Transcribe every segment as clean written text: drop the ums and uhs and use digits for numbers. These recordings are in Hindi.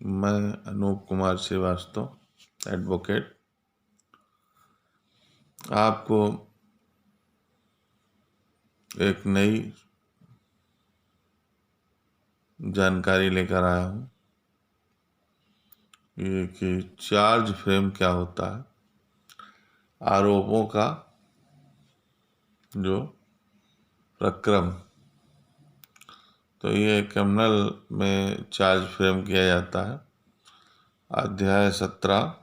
मैं अनूप कुमार श्रीवास्तव, एडवोकेट, आपको एक नई जानकारी लेकर आया हूँ ये कि चार्ज फ्रेम क्या होता है। आरोपों का जो प्रक्रम, तो ये क्रिमिनल में चार्ज फ्रेम किया जाता है। अध्याय 17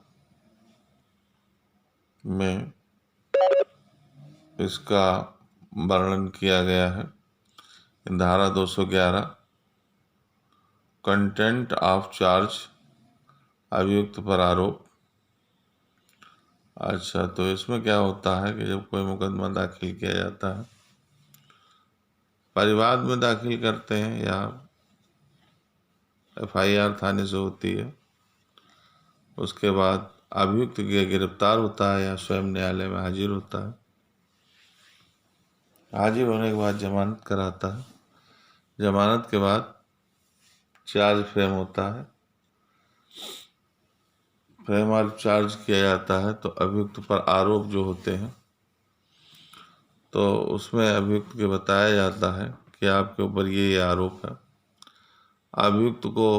में इसका वर्णन किया गया है। धारा 211 कंटेंट ऑफ चार्ज, अभियुक्त पर आरोप। अच्छा, तो इसमें क्या होता है कि जब कोई मुकदमा दाखिल किया जाता है, परिवाद में दाखिल करते हैं या FIR थाने से होती है, उसके बाद अभियुक्त के गिरफ्तार होता है या स्वयं न्यायालय में हाजिर होता है। हाजिर होने के बाद जमानत कराता है। जमानत के बाद चार्ज फ्रेम होता है। फ्रेम और चार्ज किया जाता है तो अभियुक्त पर आरोप जो होते हैं, तो उसमें अभियुक्त के बताया जाता है कि आपके ऊपर ये आरोप है। अभियुक्त को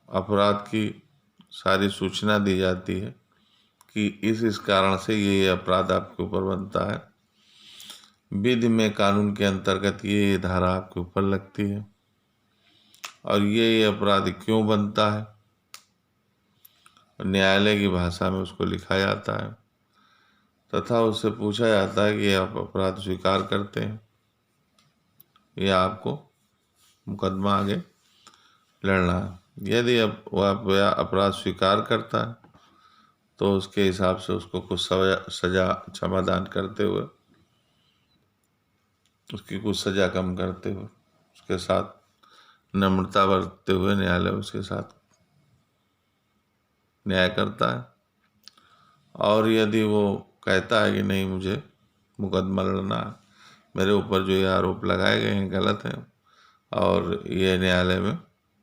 अपराध की सारी सूचना दी जाती है कि इस कारण से ये अपराध आपके ऊपर बनता है। विधि में कानून के अंतर्गत ये धारा आपके ऊपर लगती है और ये अपराध क्यों बनता है, न्यायालय की भाषा में उसको लिखा जाता है तथा उससे पूछा जाता है कि आप अपराध स्वीकार करते हैं या आपको मुकदमा आगे लड़ना है। यदि वह अपराध स्वीकार करता है तो उसके हिसाब से उसको कुछ सजा क्षमादान करते हुए, उसकी कुछ सजा कम करते हुए, उसके साथ नम्रता बरतते हुए न्यायालय उसके साथ न्याय करता है। और यदि वो कहता है कि नहीं, मुझे मुकदमा लड़ना है, मेरे ऊपर जो ये आरोप लगाए गए हैं गलत हैं और ये न्यायालय में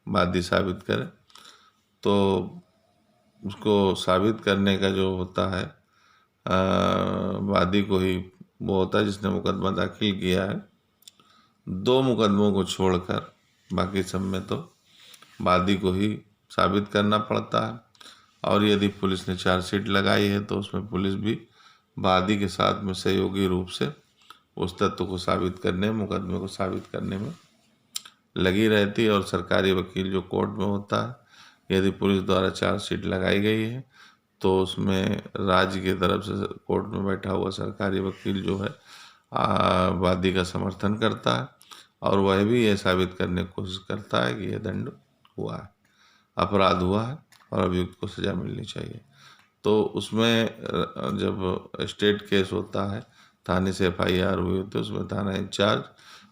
वादी साबित करे, तो उसको साबित करने का जो होता है वादी को ही वो होता है जिसने मुकदमा दाखिल किया है। 2 मुकदमों को छोड़कर बाकी सब में तो वादी को ही साबित करना पड़ता है। और यदि पुलिस ने चार्जशीट लगाई है तो उसमें पुलिस भी वादी के साथ में सहयोगी रूप से उस तत्व को साबित करने, मुकदमे को साबित करने में लगी रहती है। और सरकारी वकील जो कोर्ट में होता है, यदि पुलिस द्वारा चार्जशीट लगाई गई है तो उसमें राज्य की तरफ से कोर्ट में बैठा हुआ सरकारी वकील जो है वादी का समर्थन करता है और वह भी ये साबित करने की कोशिश करता है कि यह दंड हुआ है, अपराध हुआ है और अभियुक्त को सजा मिलनी चाहिए। तो उसमें जब स्टेट केस होता है, थाने से FIR हुई होती है, उसमें थाना इंचार्ज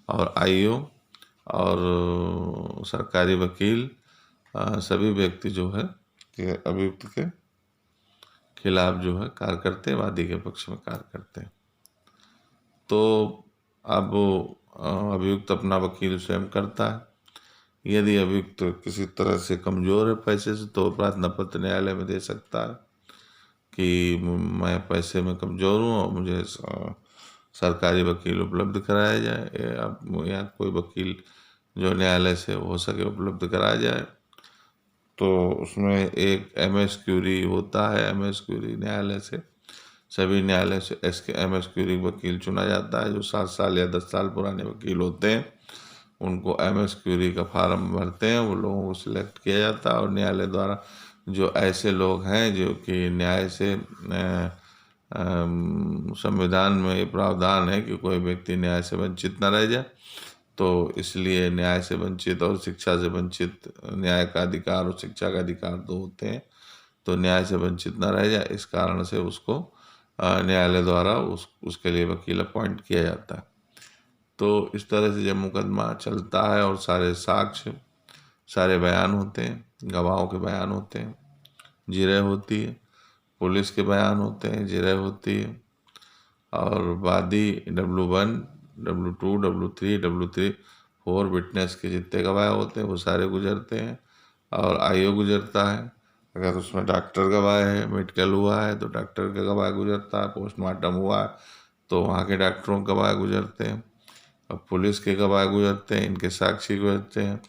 और IO और सरकारी वकील सभी व्यक्ति जो है कि अभियुक्त के खिलाफ जो है कार्य करते हैं, वादी के पक्ष में कार्य करते हैं। तो अब अभियुक्त अपना वकील स्वयं करता है। यदि अभियुक्त किसी तरह से कमज़ोर है पैसे से, तो प्रार्थना पत्र न्यायालय में दे सकता है कि मैं पैसे में कमज़ोर हूँ और मुझे सरकारी वकील उपलब्ध कराया जाए या कोई वकील जो न्यायालय से हो सके उपलब्ध कराया जाए। तो उसमें एक MS क्यूरी होता है। MS क्यूरी न्यायालय से, सभी न्यायालय से MS क्यूरी वकील चुना जाता है। जो 7 साल या 10 साल पुराने वकील होते हैं उनको MS क्यूरी का फार्म भरते हैं, वो लोगों को सिलेक्ट किया जाता है और न्यायालय द्वारा जो ऐसे लोग हैं जो कि न्याय से संविधान में ये प्रावधान है कि कोई व्यक्ति न्याय से वंचित न रह जाए, तो इसलिए न्याय से वंचित और शिक्षा से वंचित, न्याय का अधिकार और शिक्षा का अधिकार दो होते हैं, तो न्याय से वंचित न रह जाए इस कारण से उसको न्यायालय द्वारा उसके लिए वकील अपॉइंट किया जाता है। तो इस तरह से जब मुकदमा चलता है और सारे साक्ष्य, सारे बयान होते हैं, गवाहों के बयान होते हैं, जिरह होती है, पुलिस के बयान होते हैं, जिरह होती है और वादी W1, W2, W3, W4 witness के जितने गवाह होते हैं वो सारे गुजरते हैं और आईओ गुजरता है। अगर उसमें डॉक्टर गवाह है, मेडिकल हुआ है तो डॉक्टर का गवाह गुजरता है, पोस्टमार्टम हुआ है तो वहाँ के डॉक्टरों के गवाह गुजरते हैं, और पुलिस के गवाह गुजरते हैं, इनके साक्षी गुजरते हैं,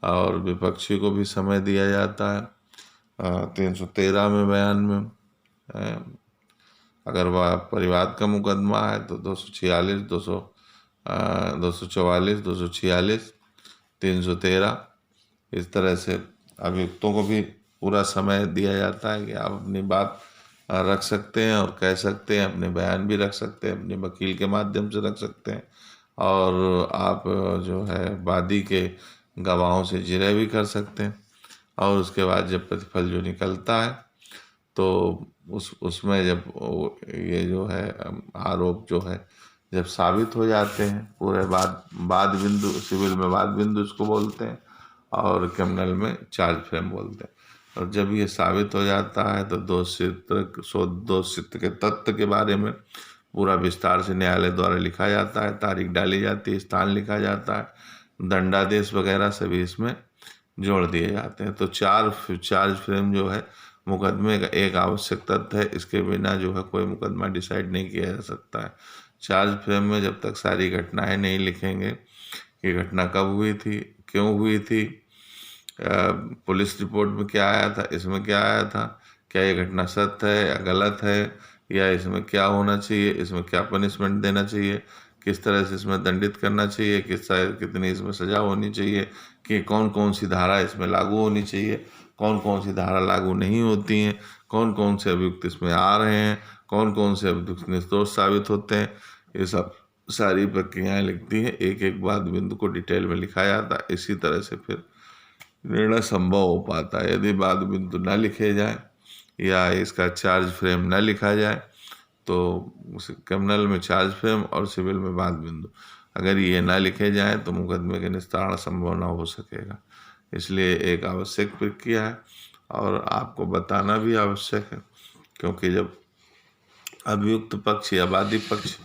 और विपक्षी को भी समय दिया जाता है 313 में बयान में। अगर वह परिवाद का मुकदमा है तो 246, 244, 246, 313, इस तरह से अभियुक्तों को भी पूरा समय दिया जाता है कि आप अपनी बात रख सकते हैं और कह सकते हैं, अपने बयान भी रख सकते हैं, अपने वकील के माध्यम से रख सकते हैं, और आप जो है वादी के गवाहों से जिरह भी कर सकते हैं। और उसके बाद जब प्रतिफल जो निकलता है तो उसमें जब ये जो है आरोप जो है जब साबित हो जाते हैं पूरे बाद बिंदु, सिविल में बाद बिंदु इसको बोलते हैं और क्रिमिनल में चार्ज फ्रेम बोलते हैं। और जब ये साबित हो जाता है तो दोषित के तथ्य के बारे में पूरा विस्तार से न्यायालय द्वारा लिखा जाता है, तारीख डाली जाती है, स्थान लिखा जाता है, दंडादेश वगैरह सभी इसमें जोड़ दिए जाते हैं। तो चार्ज फ्रेम जो है मुकदमे का एक आवश्यक तथ्य है, इसके बिना जो है कोई मुकदमा डिसाइड नहीं किया जा सकता है। चार्ज फ्रेम में जब तक सारी घटनाएं नहीं लिखेंगे कि घटना कब हुई थी, क्यों हुई थी, पुलिस रिपोर्ट में क्या आया था, इसमें क्या आया था, क्या ये घटना सत्य है या गलत है, या इसमें क्या होना चाहिए, इसमें क्या पनिशमेंट देना चाहिए, किस तरह से इसमें दंडित करना चाहिए, कितनी इसमें सजा होनी चाहिए, कि कौन कौन सी धारा इसमें लागू होनी चाहिए, कौन कौन सी धारा लागू नहीं होती हैं, कौन कौन से अभियुक्त इसमें आ रहे हैं, कौन कौन से अभियुक्त निर्दोष साबित होते हैं, ये सब सारी प्रक्रियाएं लिखती हैं। एक एक बात बिंदु को डिटेल में लिखा जाता है। इसी तरह से फिर निर्णय संभव हो पाता है। यदि बाद बिंदु न लिखे जाए या इसका चार्ज फ्रेम न लिखा जाए तो क्रिमिनल में चार्ज फ्रेम और सिविल में बाद बिंदु, अगर ये ना लिखे जाए तो मुकदमे के निस्तारण संभव न हो सकेगा। इसलिए एक आवश्यक प्रक्रिया है और आपको बताना भी आवश्यक है, क्योंकि जब अभियुक्त पक्ष या वादी पक्ष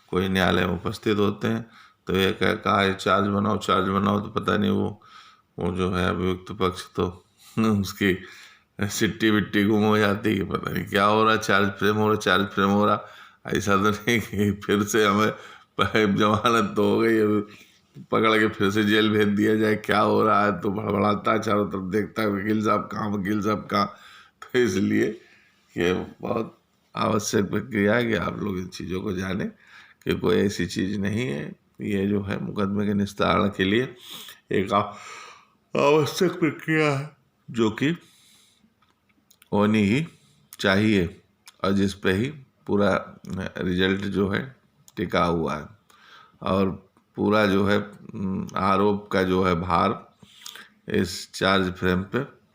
कोई न्यायालय में उपस्थित होते हैं तो ये कहा है चार्ज बनाओ, तो पता नहीं वो जो है अभियुक्त पक्ष तो उसकी सिट्टी बिट्टी गुम हो जाती है कि पता नहीं क्या हो रहा, चार्ज फ्रेम हो रहा। ऐसा तो नहीं कि फिर से हमें जमानत तो हो गई, अभी पकड़ के फिर से जेल भेज दिया जाए, क्या हो रहा है, तो बड़बड़ाता है, चारों तरफ देखता है वकील साहब कहाँ। तो इसलिए ये बहुत आवश्यक प्रक्रिया है कि आप लोग इन चीज़ों को जानें कि कोई ऐसी चीज़ नहीं है। ये जो है मुकदमे के निस्तारण के लिए एक आवश्यक प्रक्रिया है जो कि होनी ही चाहिए और जिस पे ही पूरा रिजल्ट जो है टिका हुआ है, और पूरा जो है आरोप का जो है भार इस चार्ज फ्रेम पे